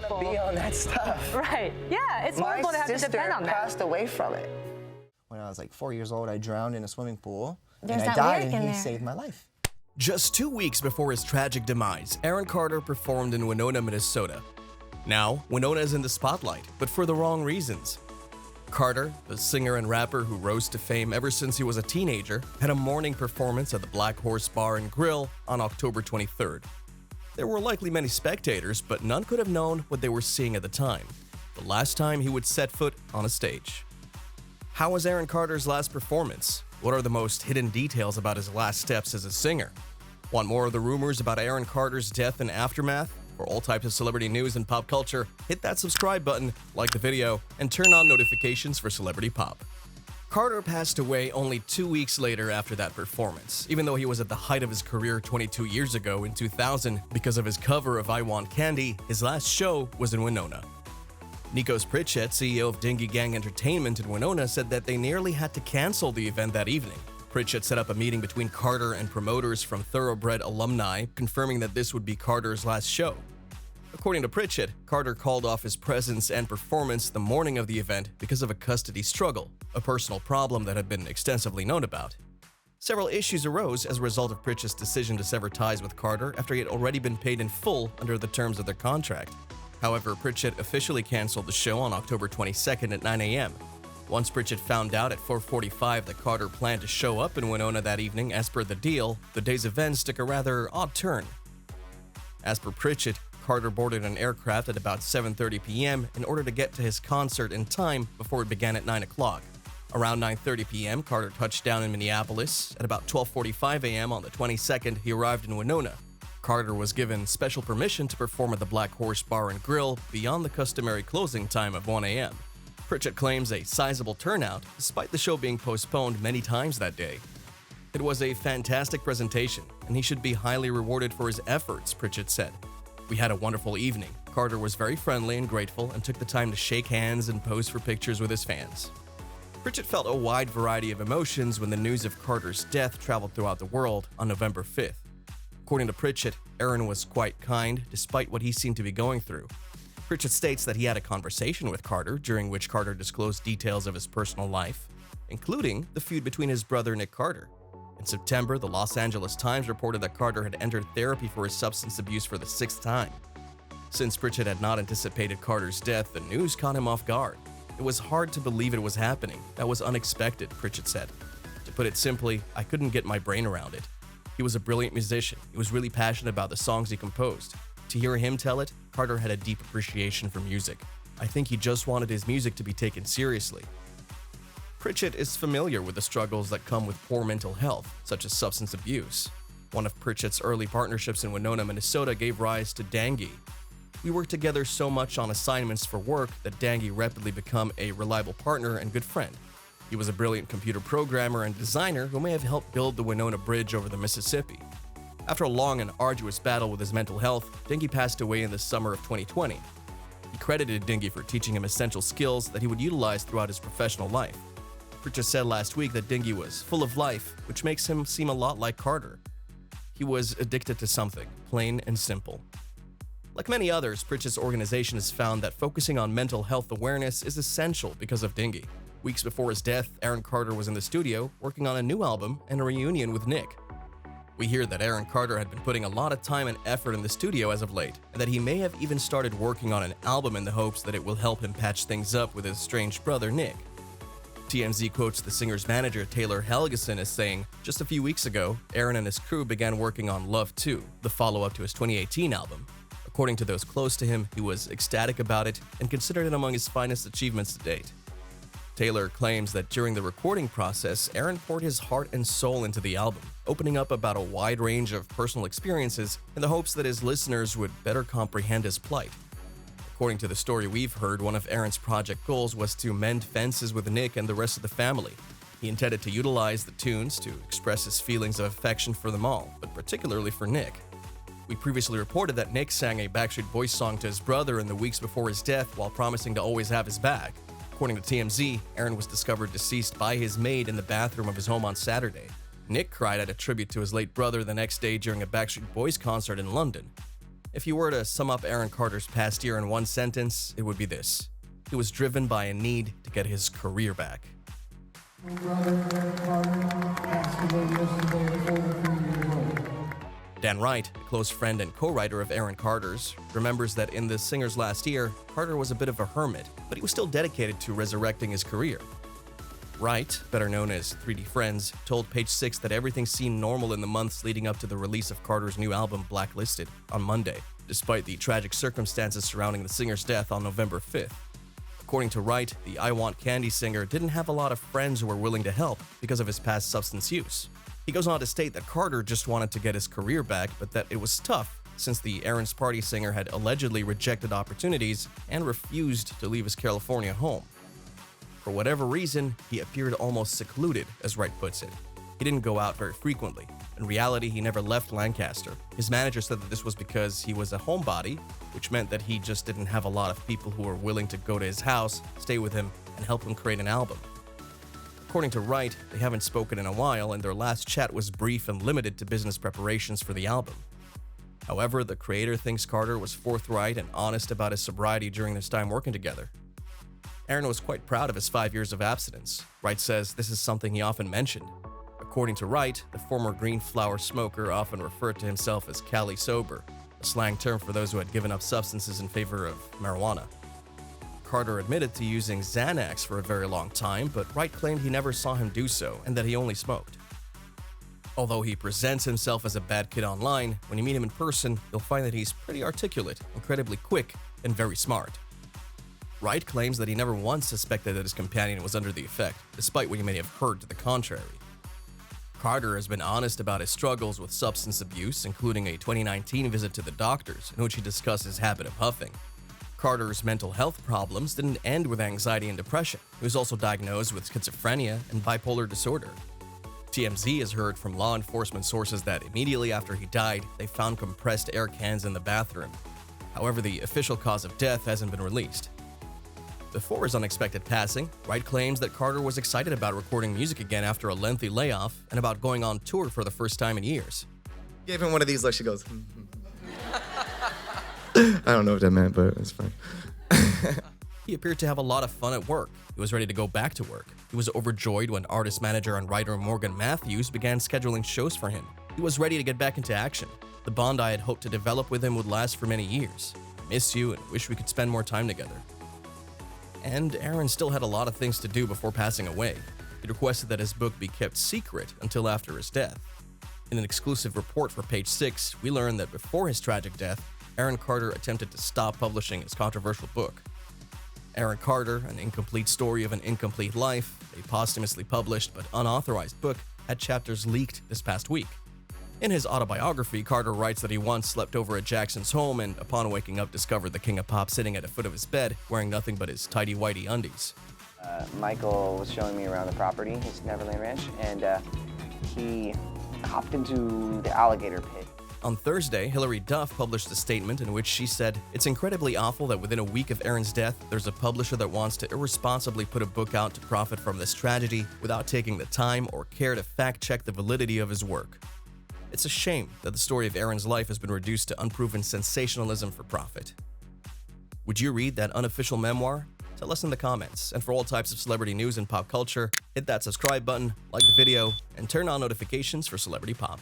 awful. Be on that stuff. Right. Yeah, it's horrible to have to depend on My that. sister passed away from it. When I was like 4 years old, I drowned in a swimming pool. There's and I that died, lyric and in he there. saved my life. Just 2 weeks before his tragic demise, Aaron Carter performed in Winona, Minnesota. Now, Winona is in the spotlight, but for the wrong reasons. Carter, the singer and rapper who rose to fame ever since he was a teenager, had a morning performance at the Black Horse Bar and Grill on October 23rd. There were likely many spectators, but none could have known what they were seeing at the time, the last time he would set foot on a stage. How was Aaron Carter's last performance? What are the most hidden details about his last steps as a singer? Want more of the rumors about Aaron Carter's death and aftermath? For all types of celebrity news and pop culture, hit that subscribe button, like the video, and turn on notifications for Celebrity Pop. Carter passed away only 2 weeks later after that performance, even though he was at the height of his career 22 years ago in 2000 because of his cover of I Want Candy. His last show was in Winona. Nikos Pritchett, CEO of Dingee Gang Entertainment in Winona, said that they nearly had to cancel the event that evening. Pritchett set up a meeting between Carter and promoters from Thoroughbred alumni, confirming that this would be Carter's last show. According to Pritchett, Carter called off his presence and performance the morning of the event because of a custody struggle, a personal problem that had been extensively known about. Several issues arose as a result of Pritchett's decision to sever ties with Carter after he had already been paid in full under the terms of their contract. However, Pritchett officially canceled the show on October 22nd at 9 a.m. Once Pritchett found out at 4:45 that Carter planned to show up in Winona that evening as per the deal, the day's events took a rather odd turn. As per Pritchett, Carter boarded an aircraft at about 7:30 p.m. in order to get to his concert in time before it began at 9 o'clock. Around 9:30 p.m., Carter touched down in Minneapolis. At about 12:45 a.m. on the 22nd, he arrived in Winona. Carter was given special permission to perform at the Black Horse Bar and Grill beyond the customary closing time of 1 a.m. Pritchett claims a sizable turnout, despite the show being postponed many times that day. It was a fantastic presentation, and he should be highly rewarded for his efforts, Pritchett said. We had a wonderful evening. Carter was very friendly and grateful and took the time to shake hands and pose for pictures with his fans. Pritchett felt a wide variety of emotions when the news of Carter's death traveled throughout the world on November 5th. According to Pritchett, Aaron was quite kind despite what he seemed to be going through. Pritchett states that he had a conversation with Carter during which Carter disclosed details of his personal life, including the feud between his brother Nick Carter. In September, the Los Angeles Times reported that Carter had entered therapy for his substance abuse for the 6th time. Since Pritchett had not anticipated Carter's death, the news caught him off guard. It was hard to believe it was happening. That was unexpected, Pritchett said. To put it simply, I couldn't get my brain around it. He was a brilliant musician. He was really passionate about the songs he composed. To hear him tell it, Carter had a deep appreciation for music. I think he just wanted his music to be taken seriously. Pritchett is familiar with the struggles that come with poor mental health, such as substance abuse. One of Pritchett's early partnerships in Winona, Minnesota gave rise to Dingee. We worked together so much on assignments for work that Dingee rapidly became a reliable partner and good friend. He was a brilliant computer programmer and designer who may have helped build the Winona Bridge over the Mississippi. After a long and arduous battle with his mental health, Dingee passed away in the summer of 2020. He credited Dingee for teaching him essential skills that he would utilize throughout his professional life. Pritchett said last week that Dingee was full of life, which makes him seem a lot like Carter. He was addicted to something, plain and simple. Like many others, Pritchett's organization has found that focusing on mental health awareness is essential because of Dingee. Weeks before his death, Aaron Carter was in the studio working on a new album and a reunion with Nick. We hear that Aaron Carter had been putting a lot of time and effort in the studio as of late, and that he may have even started working on an album in the hopes that it will help him patch things up with his estranged brother Nick. TMZ quotes the singer's manager Taylor Helgeson as saying, "Just a few weeks ago, Aaron and his crew began working on Love 2, the follow-up to his 2018 album. According to those close to him, he was ecstatic about it and considered it among his finest achievements to date." Taylor claims that during the recording process, Aaron poured his heart and soul into the album, opening up about a wide range of personal experiences in the hopes that his listeners would better comprehend his plight. According to the story we've heard, one of Aaron's project goals was to mend fences with Nick and the rest of the family. He intended to utilize the tunes to express his feelings of affection for them all, but particularly for Nick. We previously reported that Nick sang a Backstreet Boys song to his brother in the weeks before his death while promising to always have his back. According to TMZ, Aaron was discovered deceased by his maid in the bathroom of his home on Saturday. Nick cried at a tribute to his late brother the next day during a Backstreet Boys concert in London. If you were to sum up Aaron Carter's past year in one sentence, it would be this: he was driven by a need to get his career back. Dan Wright, a close friend and co-writer of Aaron Carter's, remembers that in the singer's last year, Carter was a bit of a hermit, but he was still dedicated to resurrecting his career. Wright, better known as 3D Friends, told Page Six that everything seemed normal in the months leading up to the release of Carter's new album Blacklisted on Monday, despite the tragic circumstances surrounding the singer's death on November 5th. According to Wright, the I Want Candy singer didn't have a lot of friends who were willing to help because of his past substance use. He goes on to state that Carter just wanted to get his career back, but that it was tough since the Aaron's Party singer had allegedly rejected opportunities and refused to leave his California home. For whatever reason, he appeared almost secluded, as Wright puts it. He didn't go out very frequently. In reality, he never left Lancaster. His manager said that this was because he was a homebody, which meant that he just didn't have a lot of people who were willing to go to his house, stay with him, and help him create an album. According to Wright, they haven't spoken in a while, and their last chat was brief and limited to business preparations for the album. However, the creator thinks Carter was forthright and honest about his sobriety during this time working together. Aaron was quite proud of his 5 years of abstinence. Wright says this is something he often mentioned. According to Wright, the former green flower smoker often referred to himself as Cali sober, a slang term for those who had given up substances in favor of marijuana. Carter admitted to using Xanax for a very long time, but Wright claimed he never saw him do so and that he only smoked. Although he presents himself as a bad kid online, when you meet him in person, you'll find that he's pretty articulate, incredibly quick, and very smart. Wright claims that he never once suspected that his companion was under the effect, despite what you may have heard to the contrary. Carter has been honest about his struggles with substance abuse, including a 2019 visit to the doctors in which he discussed his habit of huffing. Carter's mental health problems didn't end with anxiety and depression. He was also diagnosed with schizophrenia and bipolar disorder. TMZ has heard from law enforcement sources that immediately after he died, they found compressed air cans in the bathroom. However, the official cause of death hasn't been released. Before his unexpected passing, Wright claims that Carter was excited about recording music again after a lengthy layoff and about going on tour for the first time in years. Gave him one of these, like she goes. I don't know what that meant, but it's fine. He appeared to have a lot of fun at work. He was ready to go back to work. He was overjoyed when artist, manager, and writer Morgan Matthews began scheduling shows for him. He was ready to get back into action. The bond I had hoped to develop with him would last for many years. I miss you and wish we could spend more time together. And Aaron still had a lot of things to do before passing away. He requested that his book be kept secret until after his death. In an exclusive report for Page Six, we learned that before his tragic death, Aaron Carter attempted to stop publishing his controversial book. Aaron Carter, An Incomplete Story of an Incomplete Life, a posthumously published but unauthorized book, had chapters leaked this past week. In his autobiography, Carter writes that he once slept over at Jackson's home and, upon waking up, discovered the King of Pop sitting at the foot of his bed, wearing nothing but his tighty-whitey undies. Michael was showing me around the property, his Neverland Ranch, and he hopped into the alligator pit. On Thursday, Hilary Duff published a statement in which she said, "It's incredibly awful that within a week of Aaron's death, there's a publisher that wants to irresponsibly put a book out to profit from this tragedy without taking the time or care to fact-check the validity of his work. It's a shame that the story of Aaron's life has been reduced to unproven sensationalism for profit." Would you read that unofficial memoir? Tell us in the comments. And for all types of celebrity news and pop culture, hit that subscribe button, like the video, and turn on notifications for Celebrity Pop.